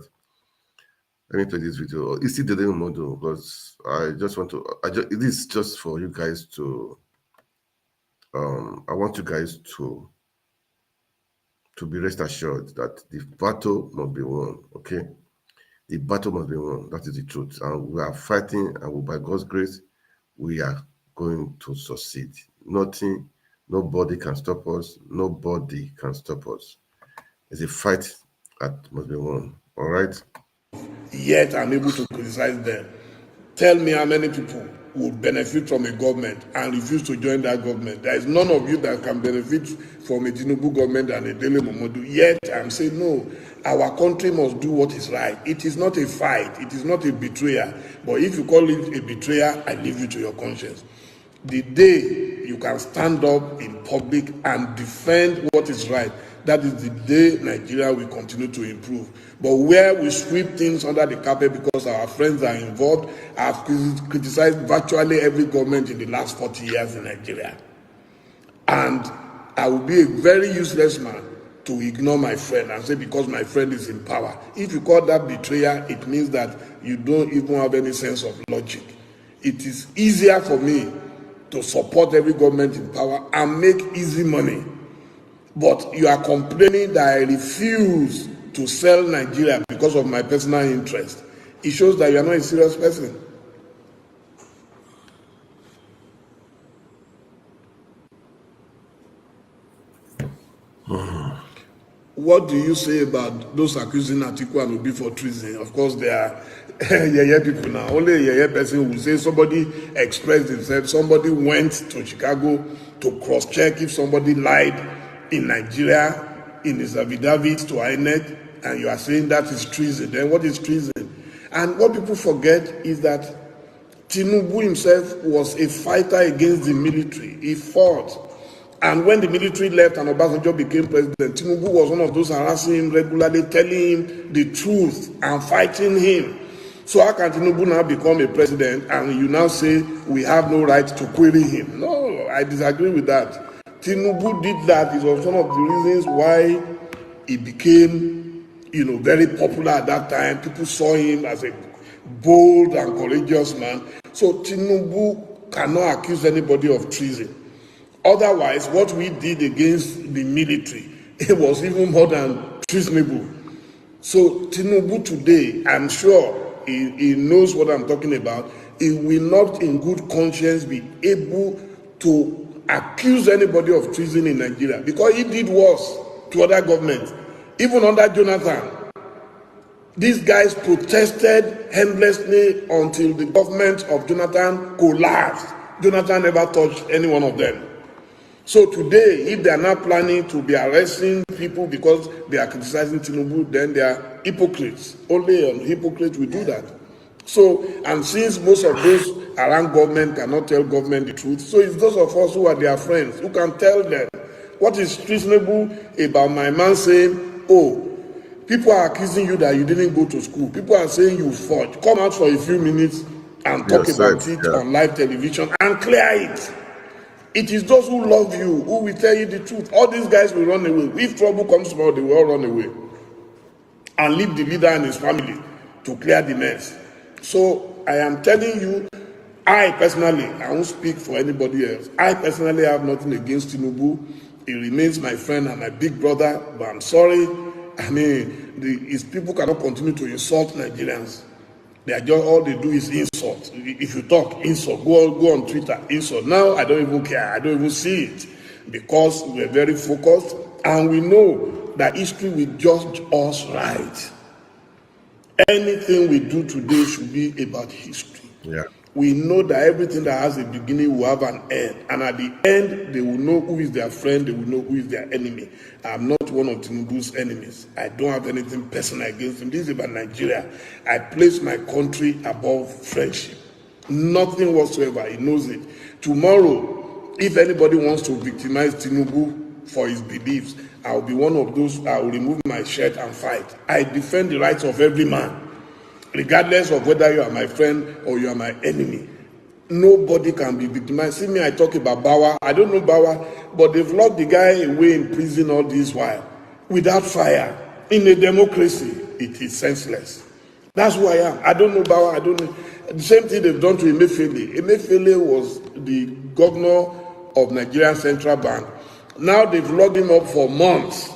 Speaker 1: Let me play this video. You see the Daily Momodu, because I just want to, it is just for you guys to, I want you guys to be rest assured that the battle must be won, okay? The battle must be won. That is the truth. And we are fighting, and by God's grace, we are going to succeed. Nobody can stop us. Nobody can stop us. It's a fight that must be won. All right?
Speaker 8: Yet I'm able to criticize them. Tell me how many people would benefit from a government and refuse to join that government. There is none of you that can benefit from a Tinubu government and a Daily Momodu. Yet I'm saying no. Our country must do what is right. It is not a fight. It is not a betrayal. But if you call it a betrayal, I leave you to your conscience. The day you can stand up in public and defend what is right, that is the day Nigeria will continue to improve. But where we sweep things under the carpet because our friends are involved, I've criticized virtually every government in the last 40 years in Nigeria. And I will be a very useless man to ignore my friend and say because my friend is in power. If you call that betrayal, it means that you don't even have any sense of logic. It is easier for me to support every government in power and make easy money. But you are complaining that I refuse to sell Nigeria because of my personal interest. It shows that you are not a serious person. What do you say about those accusing Atiku and Obi for treason? Of course, they are yeye people now. Only a yeye person will say somebody expressed himself, somebody went to Chicago to cross-check if somebody lied in Nigeria in his affidavit to INEC, and you are saying that is treason. Then what is treason? And what people forget is that Tinubu himself was a fighter against the military. He fought. And when the military left and Obasanjo became president, Tinubu was one of those harassing him regularly, telling him the truth and fighting him. So how can Tinubu now become a president and you now say we have no right to query him? No, I disagree with that. Tinubu did that. It was one of the reasons why he became, very popular at that time. People saw him as a bold and courageous man. So Tinubu cannot accuse anybody of treason. Otherwise, what we did against the military, it was even more than treasonable. So Tinubu today, I'm sure he knows what I'm talking about. He will not in good conscience be able to accuse anybody of treason in Nigeria, because he did worse to other governments. Even under Jonathan, these guys protested endlessly until the government of Jonathan collapsed. Jonathan never touched any one of them. So today, if they are not planning to be arresting people because they are criticizing Tinubu, then they are hypocrites. Only hypocrites will do that. So, and since most of those around government cannot tell government the truth, so it's those of us who are their friends who can tell them what is treasonable about my man saying, oh, people are accusing you that you didn't go to school. People are saying you fought. Come out for a few minutes and talk about it on live television and clear it. It is those who love you who will tell you the truth. All these guys will run away. If trouble comes tomorrow, they will all run away and leave the leader and his family to clear the mess. So I am telling you, I personally, I won't speak for anybody else. I personally have nothing against Tinubu. He remains my friend and my big brother, but I'm sorry. I mean, his people cannot continue to insult Nigerians. They are just, all they do is insult. If you talk, insult. Go on Twitter, insult. Now I don't even care. I don't even see it, because we're very focused and we know that history will judge us right. Anything we do today should be about history.
Speaker 1: Yeah.
Speaker 8: We know that everything that has a beginning will have an end. And at the end, they will know who is their friend, they will know who is their enemy. I'm not one of Tinubu's enemies. I don't have anything personal against him. This is about Nigeria. I place my country above friendship. Nothing whatsoever. He knows it. Tomorrow, if anybody wants to victimize Tinubu for his beliefs, I will be one of those. I will remove my shirt and fight. I defend the rights of every man, regardless of whether you are my friend or you are my enemy. Nobody can be victimized. See me, I talk about Bawa. I don't know Bawa, but they've locked the guy away in prison all this while without fire. In a democracy, it is senseless. That's who I am. I don't know Bawa. I don't know. The same thing they've done to Emefiele. Emefiele was the governor of Nigerian Central Bank. Now they've locked him up for months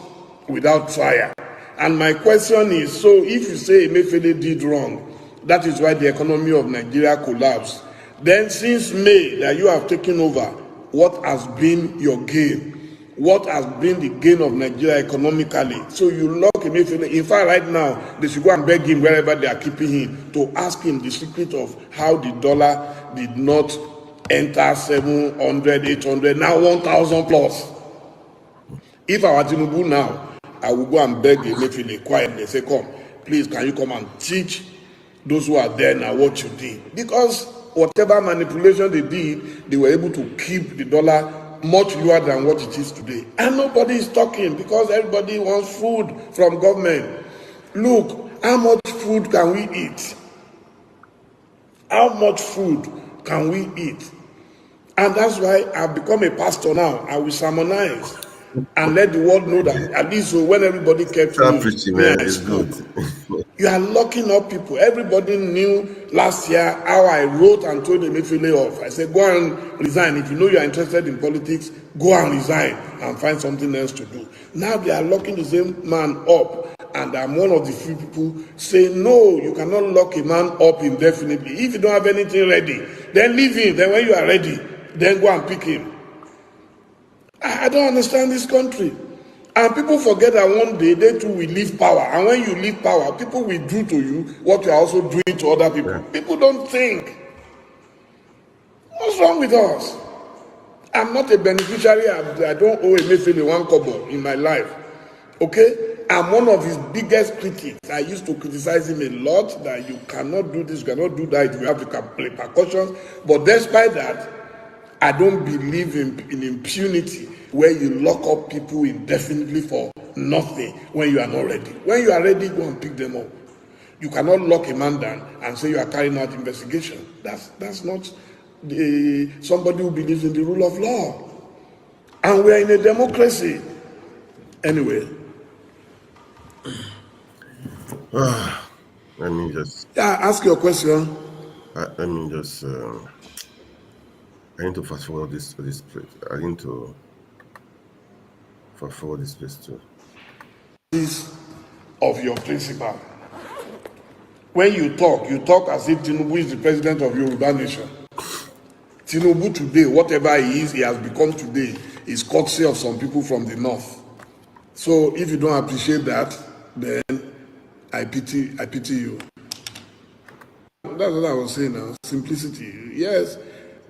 Speaker 8: without trial. And my question is, so if you say Emefiele did wrong, that is why the economy of Nigeria collapsed, then since May that you have taken over, what has been your gain? What has been the gain of Nigeria economically? So you lock Emefiele. In fact, right now, they should go and beg him wherever they are keeping him to ask him the secret of how the dollar did not enter 700, 800, now 1,000 plus. If I were Tinubu now, I will go and beg Emefiele quietly, say, come, please, can you come and teach those who are there now what you did? Because whatever manipulation they did, they were able to keep the dollar much lower than what it is today. And nobody is talking because everybody wants food from government. Look, how much food can we eat? How much food can we eat? And that's why I've become a pastor now. I will sermonize and let the world know that at least so when everybody kept
Speaker 1: preaching, man, it's good.
Speaker 8: You are locking up people. Everybody knew last year how I wrote and told Emefiele off. I said, go and resign. If you know you are interested in politics, go and resign and find something else to do. Now they are locking the same man up. And I'm one of the few people saying, no, you cannot lock a man up indefinitely. If you don't have anything ready, then leave him. Then when you are ready, then go and pick him. I don't understand this country. And people forget that one day they too will leave power. And when you leave power, people will do to you what you are also doing to other people. Yeah. People don't think. What's wrong with us? I'm not a beneficiary. I don't owe Emefiele one kobo in my life. Okay? I'm one of his biggest critics. I used to criticize him a lot that you cannot do this, you cannot do that, you have to repercussions. But despite that, I don't believe in impunity where you lock up people indefinitely for nothing when you are not ready. When you are ready, go and pick them up. You cannot lock a man down and say you are carrying out investigation. That's not somebody who believes in the rule of law. And we are in a democracy. Anyway.
Speaker 1: Let me just.
Speaker 8: Yeah, ask your question.
Speaker 1: Let me just. I need to fast forward this place. I need to fast forward this place too.
Speaker 8: Of your principal. When you talk as if Tinubu is the president of Yoruba nation. Tinubu today, whatever he is, he has become today, is courtesy of some people from the north. So if you don't appreciate that, then I pity you. That's what I was saying now. Simplicity. Yes,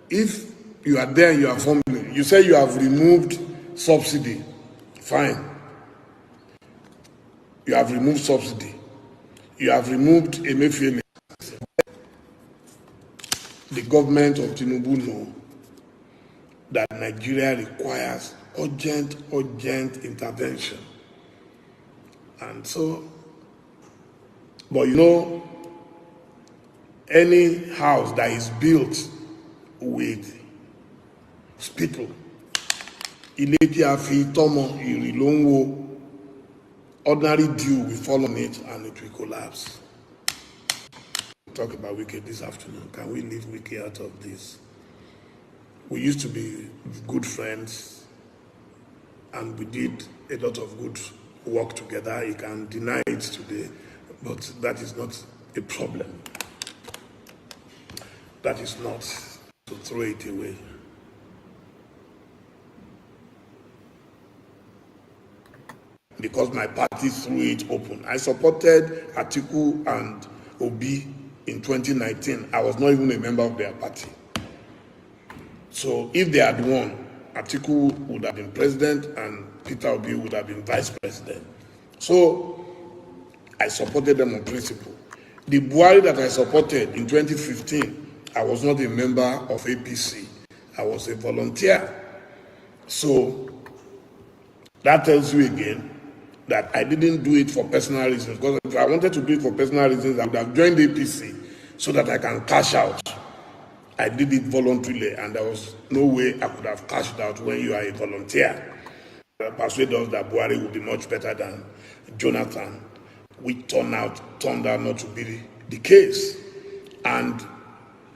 Speaker 8: if you are there, you are forming. You say you have removed subsidy. Fine. You have removed subsidy. You have removed Emefiele. The government of Tinubu know that Nigeria requires urgent intervention. And so, but you know, any house that is built with people, ordinary dew will fall on it and it will collapse. Talk about Wike this afternoon. Can we leave Wike out of this? We used to be good friends and we did a lot of good work together. He can deny it today, but that is not a problem. That is not to throw it away. Because my party threw it open. I supported Atiku and Obi in 2019. I was not even a member of their party. So if they had won, Atiku would have been president and Peter Obi would have been vice president. So I supported them on principle. The Buhari that I supported in 2015, I was not a member of APC. I was a volunteer. So that tells you again that I didn't do it for personal reasons. Because if I wanted to do it for personal reasons, I would have joined APC so that I can cash out. I did it voluntarily, and there was no way I could have cashed out when you are a volunteer. Persuade us that Buhari would be much better than Jonathan, which turned out not to be the case. And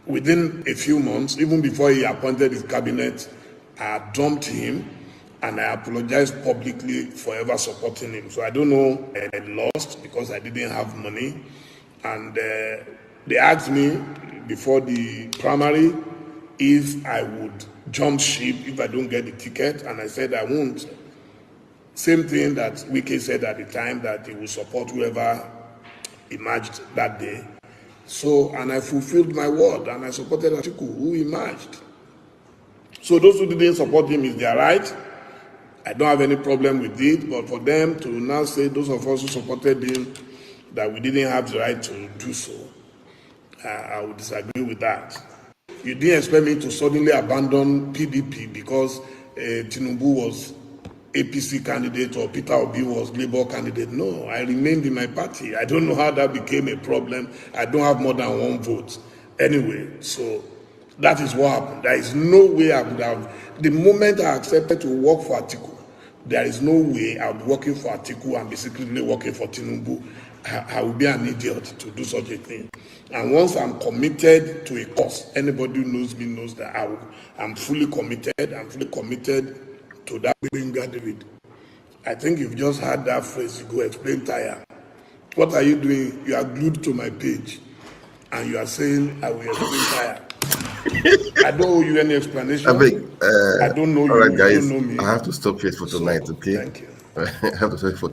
Speaker 8: within a few months, even before he appointed his cabinet, I dumped him and I apologized publicly for ever supporting him. So I don't know, I lost because I didn't have money. And they asked me before the primary if I would jump ship if I don't get the ticket, and I said I won't. Same thing that Wike said at the time, that he would support whoever emerged that day. So, and I fulfilled my word, and I supported Atiku, who emerged. So those who didn't support him is their right. I don't have any problem with it, but for them to now say, those of us who supported him, that we didn't have the right to do so, I would disagree with that. You didn't expect me to suddenly abandon PDP because Tinubu was APC candidate or Peter Obi was Labour candidate. No, I remained in my party. I don't know how that became a problem. I don't have more than one vote. Anyway, so that is what happened. There is no way I would have, the moment I accepted to work for Atiku, there is no way I would be working for Atiku and be secretly working for Tinubu. I would be an idiot to do such a thing. And once I'm committed to a cause, anybody who knows me knows that I'm fully committed. I'm fully committed to that being David. I think you've just heard that phrase, you go explain tire. What are you doing? You are glued to my page and you are saying, I will explain tire. I don't owe you any explanation. I don't know you.
Speaker 1: All right, guys,
Speaker 8: you don't know me.
Speaker 1: I have to stop here for tonight, okay?
Speaker 8: Thank you.
Speaker 1: I have to stop for